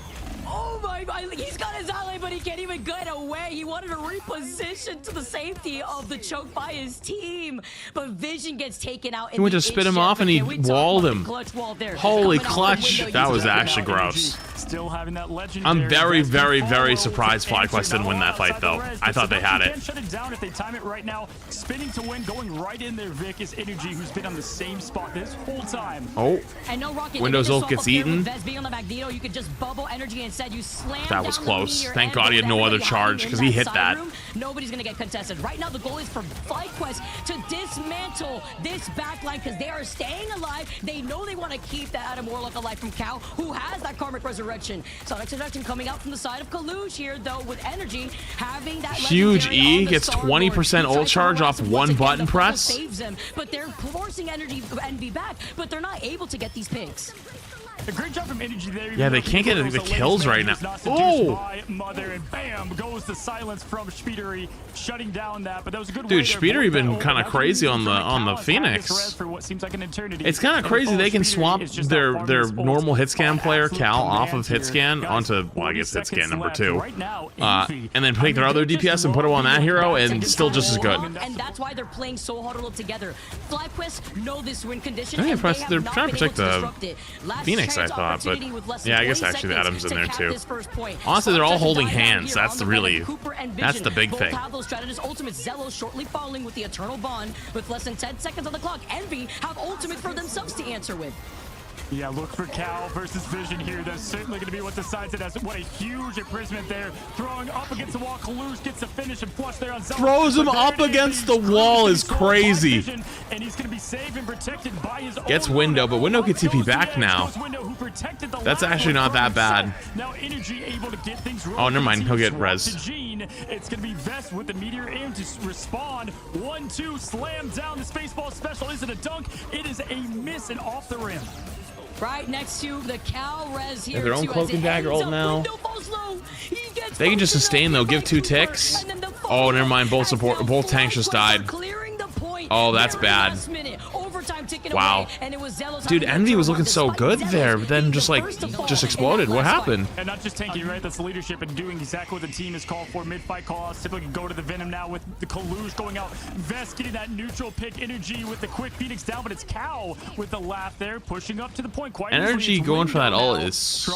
Oh my, he's got his ally, but he can't even get away. He wanted to reposition to the safety of the choke by his team, but Vision gets taken out. He went to spit him off and he walled him. Holy clutch. That was actually gross. Still having that legendary. I'm very, very, very surprised Flyquest didn't win that fight, though. I thought they had it. Shut it down if they time it right now. Spinning to win, going right in there. Vic is Energy, who's been on the same spot this whole time. Oh. And no Rocket, Windows ult gets eaten. Being on the Magneto, you could just bubble Energy instead. You slam that was close. Thank God he had no other charge because he hit that. Nobody's gonna get contested. Right now, the goal is for Flyquest to dismantle this backline because they are staying alive. They know they want to keep that Adam Warlock alive from Cal, who has that Karmic Resurrection. Sonic Seduction coming out from the side of Kalush here, though, with Energy having that huge E gets 20% ult charge off one button press. Saves them, but they're forcing Energy Envy back, but they're not able to get these picks. A great job from Energy there. Yeah, they can't get the kills right now. Oh! Mother, and bam goes the silence from Speedery, shutting down that. But that was a good. Dude, Speedery been kind of crazy on the Phoenix. For what seems like an eternity. It's kind of crazy they can swap their normal hitscan player Cal off of hitscan onto, well, I guess hitscan number 2, and then take their other DPS and put him on that hero and still just as good. And that's why they're playing so huddled together. Flyquest know this win condition. They're trying to protect the Phoenix, I thought, but yeah, I guess actually the Adam's in there too. Honestly, they're all holding hands. That's the big thing. Have those strategists, ultimate Zelos shortly following with the Eternal Bond with less than 10 seconds on the clock. Envy have ultimate for themselves to answer with. Yeah, look for Cal versus Vision here. That's certainly going to be what decides it. As what a huge imprisonment there. Throwing up against the wall. Kalush gets a finish and flush there on Zelos. Throws him up against the wall is crazy. And he's going to be saved and protected by his Gets Window, but Window gets TP back now. That's actually not that bad. Now Energy able to get things oh, never mind. He'll get res. It's going to be Vest with the Meteor aim to respond. 1-2 slam down. The Spaceball special isn't a dunk. It is a miss and off the rim. Right next to the Cal res here. Their own Cloak and Dagger ult now. They can just sustain though. Give 2 ticks. Oh, never mind. Both tanks just died. Oh, that's bad. Wow. Dude, Envy was looking so good there, but then just exploded. What happened? And not just tanking, right? That's leadership and doing exactly what the team is called for. Mid-fight calls typically go to the Venom now with the Kalush going out. Vest getting that neutral pick. Energy with the quick Phoenix down, but it's Cal with the laugh there, pushing up to the point. Quite Energy going for that ult is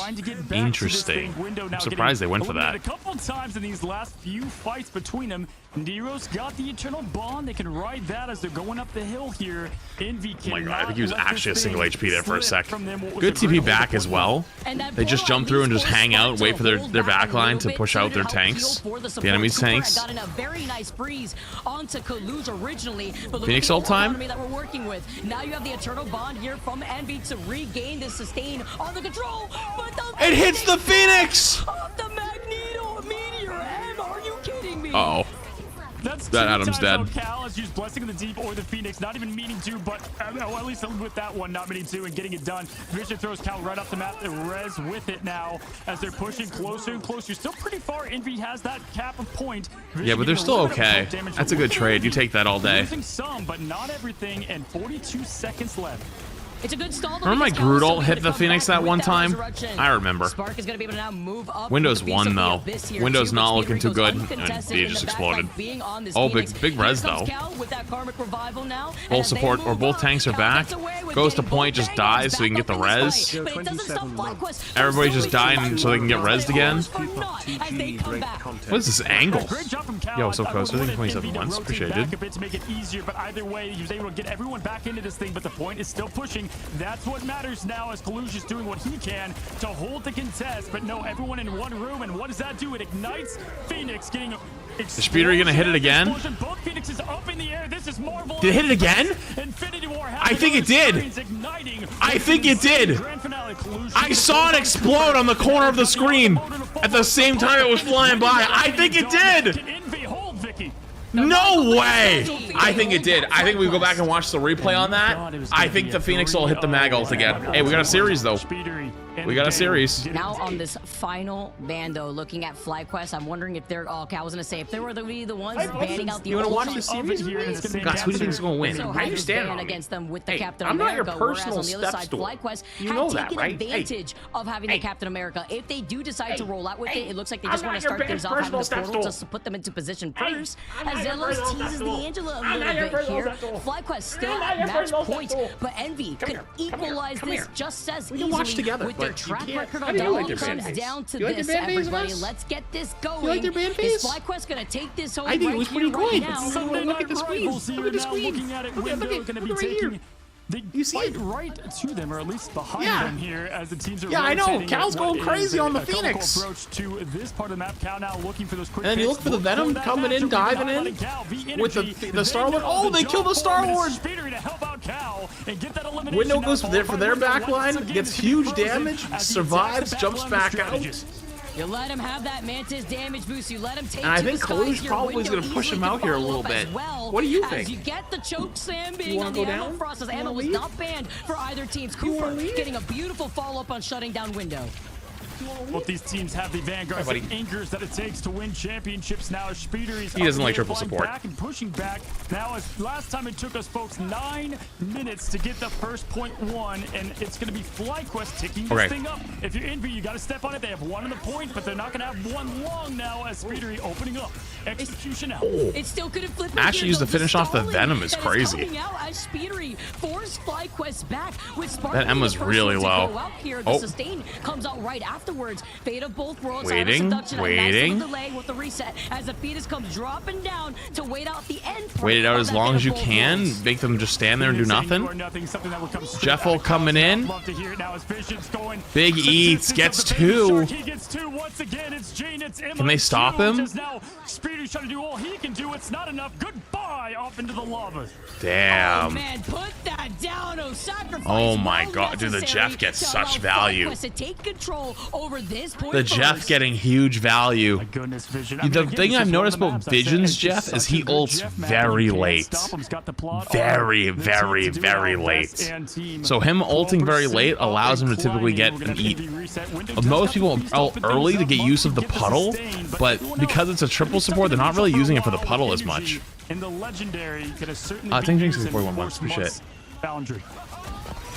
interesting. I'm surprised they went for that. A couple times in these last few fights between them. Nero's got the Eternal Bond. They can ride that as they're going up the hill here. Envy oh my god, I think he was actually a single HP there for a sec. Good TP back as well. They just jump through and just hang out and wait for their backline to push out their tanks. The enemy's tanks. Phoenix ult time. Now you have the Eternal Bond here from Envy to regain the sustain on the control. It hits the Phoenix! The Magneto Meteor M, are you kidding me? Uh-oh. That Adam's dead. Cal has used Blessing of the Deep or the Phoenix, not even meaning to, but at least with that one, not meaning to and getting it done. Vision throws Cal right off the map. The res with it now as they're pushing closer and closer. Still pretty far. Envy has that cap of point. Vision yeah, but they're still okay. That's a good trade. You take that all day. Losing some, but not everything, and 42 seconds left. It's a good stall. Remember my Groot ult hit the Phoenix that one time? I remember. Spark is going to be able to now move up. Windows won though. Windows not looking too good, and he just exploded. Oh, big res though. Both support or both tanks are back. Goes to point, just dies so he can get the res. Everybody just dying so they can get resed again. What is this angle? Yo, so close. I think 27 once. Appreciated. To make it easier, but either way, he was able to get everyone back into this thing. But the point is still pushing. That's what matters now as Kalush is doing what he can to hold the contest, but no, everyone in one room, and what does that do? It ignites Phoenix getting is Speedery gonna hit it again? Both Phoenixes up in the air. This is Marvel. Did it hit it again? I think it did. I think it did. I saw it explode on the corner of the screen at the same time it was flying by. I think it did. No way! I think it did. I think we go back and watch the replay on that. I think the Phoenix will hit the mag ult again. Hey, we got a series though. We got a series. Now on this final ban, though, looking at Flyquest, I'm wondering if they're. Oh, okay, I was gonna say if they were the ones banning out the. You want to watch the ultimate series? here, Guys, who do you think is going to win? So I understand. against them with the Hey, Captain I'm not America. your personal whereas on the other step side, stool. Flyquest You have know that, taken right? advantage of having the Captain America. If they do decide to roll out with it, it looks like they just I'm want to not your start things off having the personal portal step just to put them into position first. I'm not As your Zelos personal teases step the stool. Angela a I'm not little your bit personal here. step stool. Flyquest still I'm not at your match personal step point, stool. but Envy Come could here, come here, equalize come this here. just as We can watch easily together, with their but you track can't. record How on do you down. like It their comes band down to You like this, their band everybody. phase? Let's get this going. like their band Is phase? Flyquest gonna take this home I think right it was here, pretty right good. now? Sunday Look at Night the Rivals screen. here Look at the now screen. looking at it. Look at Window going to be right taking. here. They You see fight it? right to them, or at least behind Yeah. them here, as the teams are Yeah, I know. rotating Cal's at what going crazy is on the a comical Phoenix. approach to this part of the map. Cal now looking for those quick And then you hits. look for the Venom that coming in, matchup, diving not in letting Cal be with the energy. Star-Lord. They Oh, know they the kill the jump forward Star-Lord. is Speedery to help out Cal and get that elimination. Window Now goes for their followed by back Window once line, again gets is getting huge frozen damage, as he survives, attacks the jumps back line back out. strategies. You let him have that Mantis damage boost. You let him take And I to think the skies Kalush here. probably is Window gonna push easily him can out here a follow little up as bit. well. What do you As think? you get the choke slam being wanna on go the ammo down? frost, as You ammo wanna was leave? not banned for either teams. You wanna Cooper leave? getting a beautiful follow-up on shutting down Window. Both these teams have the vanguards Hi, buddy. and anchors that it takes to win championships. Now Speedery's He doesn't up like here, triple flying support. back and pushing back. Now, as last time it took us, folks, 9 minutes to get the first .1, and it's going to be Flyquest ticking this Okay. thing up. If you're Envy, you got to step on it. They have 1 on the point, but they're not going to have 1 long now as Speedery opening up. Execution out. It still couldn't flip. Actually used to finish off the Venom is crazy. Coming out as Speedery forced Flyquest back with Spark. That Emma's being the first really one to low. go out here. The Oh. sustain comes out right afterwards. Fate of both worlds. Waiting, Seduction, and waiting. maximum delay with the reset as the Phoenix comes dropping down to wait out the end. part Wait it out of as that long Fate as you of both can. worlds. Make them just stand there and do Phoenix saying nothing. you are nothing, something that would come straight Jeffel back. coming in. Love to hear it now as Vision's going. Big Eats Subsistence gets of the baby 2. shark. He gets 2 once again. It's Gene. It's Emma. Can they stop Two, him? just now Speedery's trying to do all he can do. It's not enough. Goodbye off into the lava. Oh, Damn. man, put that down. Oh, sacrifice. Oh my well God, dude, the necessary Jeff gets to such allow value. Flyquest to take control over this point The Jeff first. getting huge value. My goodness, Vision. The thing I've noticed about Vision's Jeff is he ults very late. Very, very, very late. So him ulting very late allows him to typically get an eat. Most people ult early to get use of the puddle, but because it's a triple support, they're not really using it for the puddle as much. In the legendary, could have certainly Ting been Ting's used in 41 Force months. Month's boundary.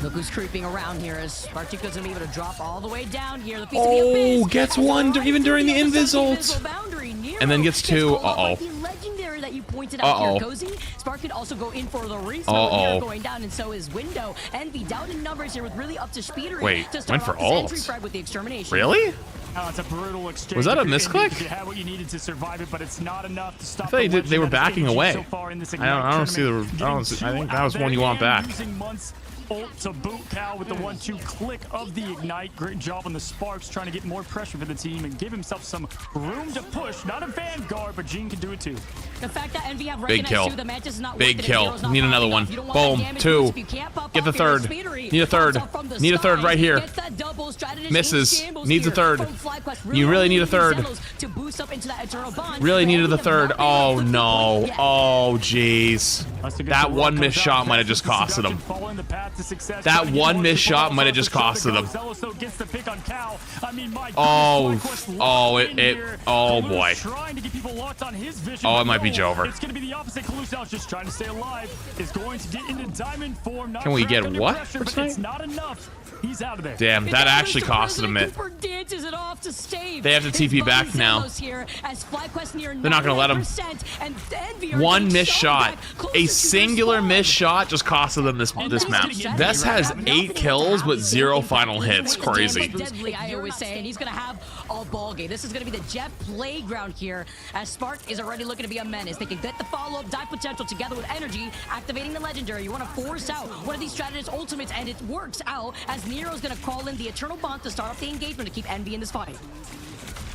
Look who's creeping around here as Spartico's gonna be able to drop all the way down here. The piece of the abyss. Gets one even during the invis ult. Invisible boundary. Nero And then gets 2. called out by Uh-oh. the legendary that you pointed out here, Cozy. Spark could also go in for the reset. Nero going down, and so is Window. Envy down in numbers here with really up to Speedery. Wait, to start went for off this entry ult. thread with the extermination. Really? Oh, it's a brutal exchange. Was that a If you're misclick? Envy, You had what you needed to survive it, but it's not enough to stop. I thought the they were legend that is backing aging away. so far in this I don't see the. Ignite I don't see, I tournament. think Getting that was two one you out want there back. Using Munt's ult to boot Cal with the 1-2 click of the Ignite. Great job on the Sparks, trying to get more pressure for the team and give himself some room to push. Not a Vanguard, but Gene can do it too. The fact that Envy have Big recognized kill. too, the Mantis is not Big working, kill. Nero's not Need another popping one. up. You don't want that Boom. damage 2. boost if you can't pop Get the off here. third. Speedery Need a third. pops off from the Need a third skies, right here. gets that double, strategist in Misses. shambles Needs a here third. from Flyquest. You really need a needing third. Zelos to boost up into that eternal bond. Really needed the They have third. not been able Oh to flip no. it yet. Oh jeez. That one missed Comes shot out might have just fast. costed him. Following the path to success. That Trying to get one more missed shot balls might have off just the shoulder costed him. goes. Zelos, though, gets the pick on Cal. I mean, my Oh, goodness, Flyquest oh, locked in it- here. oh, Kalush boy. Trying to get people locked on his vision. Oh, but it might be no, Jover. It's going to be the opposite. Kalush now is just trying to stay alive. Is going to get into diamond form. Not Can we trapped get under what pressure, for but tonight? it's not enough. He's out of there. Damn, that actually costed him it. Cooper dances it off to save. They have to his TP buddy back now. Zelos here as Flyquest near They're not gonna let him. 99%, and Envy are One getting missed so shot. back closer A to singular their missed spawn. shot just costed them this map. Vess has 8 kills but 0 final hits. Crazy. Deadly, I always say, and he's gonna have a ball game. This is gonna be the Jeff playground here, as Spark is already looking to be a menace. They can get the follow-up, dive potential together with energy, activating the legendary. You want to force out one of these strategist ultimates, and it works out as Nero's gonna call in the Eternal Bond to start off the engagement to keep Envy in this fight.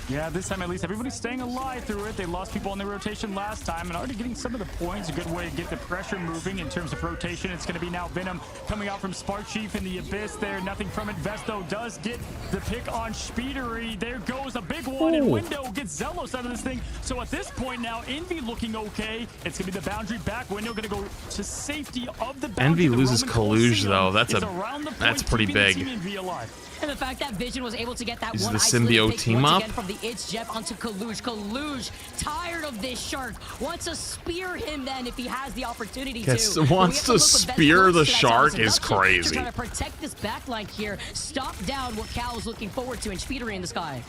Yeah, this time at least everybody's staying alive through it. They lost people on their rotation last time and already getting some of the points. A good way to get the pressure moving in terms of rotation. It's going to be now Venom coming out from Spark Chief in the Abyss there. Nothing from it. Vesto does get the pick on Speedery. There goes a big one, and Window gets Zealous out of this thing. So at this point now, Envy looking okay. It's going to be the boundary back. Window going to go to safety of the boundary. Envy loses Kaluj though. That's pretty big. And the fact that Vision was able to get that Is one the isolated symbiote pick team once up? again from the It's Jeff onto Kaluj. Kaluj, tired of this shark, wants to spear him then if he has the opportunity to. Wants to spear the shark is crazy. Trying to protect this backline here, stop down what Cal is looking forward to in Speedery in the sky.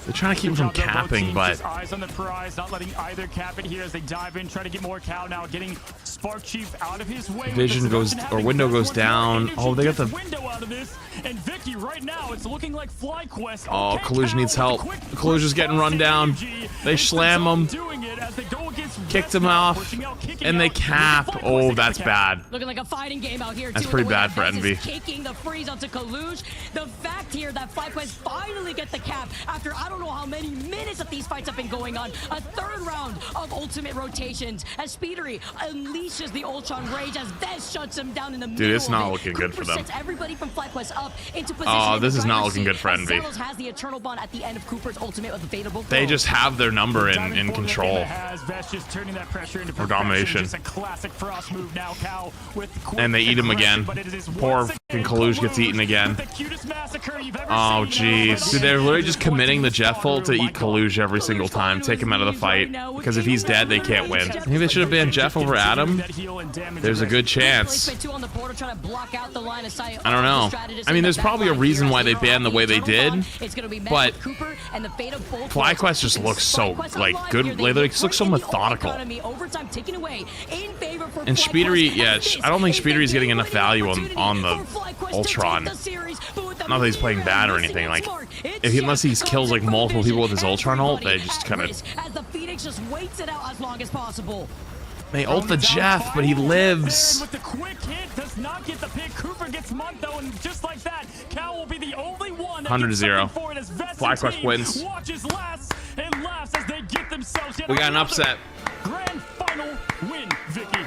They're trying to keep him from capping, but just eyes on the prize, not letting either cap it here as they dive in, try to get more Cal now, getting Spark Chief out of his way. Vision goes, or Window goes down. Oh, they got the Window out of this, and Vicky right now, it's looking like Flyquest. Oh, Kaluj needs help. Kaluj is getting run down. They slam him. Kicked him off, and they cap. Oh, that's bad. Looking like a fighting game out here. That's pretty bad for Envy. Kicking the freeze onto Kaluj. The fact here that Flyquest finally get the cap after I don't know how many minutes that these fights have been going on. A third round of ultimate rotations as Speedery unleashes the Ultron Rage as Vez shuts him down in the middle. Dude, it's not of it. looking good for them. Sets everybody from Flyquest up into position. Oh, in this the is not driver's looking seat good for as Envy. Zelos has the eternal bond at the end of Cooper's ultimate with available. They just have their number in control. Or domination. And they eat him again. Poor fucking Kaluj gets eaten again. Oh, jeez. Dude, they're literally just committing the Jeff ult to eat Kaluj every single time. Take him out of the fight. Because if he's dead, they can't win. Maybe they should have banned Jeff over Adam. There's a good chance. I don't know. I mean, there's probably a reason why they banned the way they did. But Flyquest just looks so, like, good. They look so methodical. And Speedery, yeah, I don't think Speedery's getting enough value on the Ultron. Not that he's playing bad or anything. Like, unless he kills like multiple people with his Ultron ult, they just kind of. They ult the Jeff, but he lives. With the quick hit, does not get the pick. Cooper gets mugged though, and just like that, Cal will be the only one. 100-0. Flyquest wins. We got an upset. Grand final win, Vicky.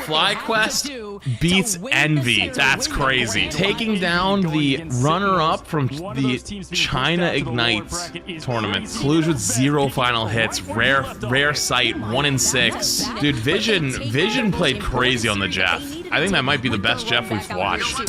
Flyquest beats Envy. That's crazy. Taking down the runner-up from the China Ignites tournament. Kaluj with 0 final hits. Rare sight. 1 in 6. Dude, Vision played crazy on the Jeff. I think that might be the best Jeff we've watched.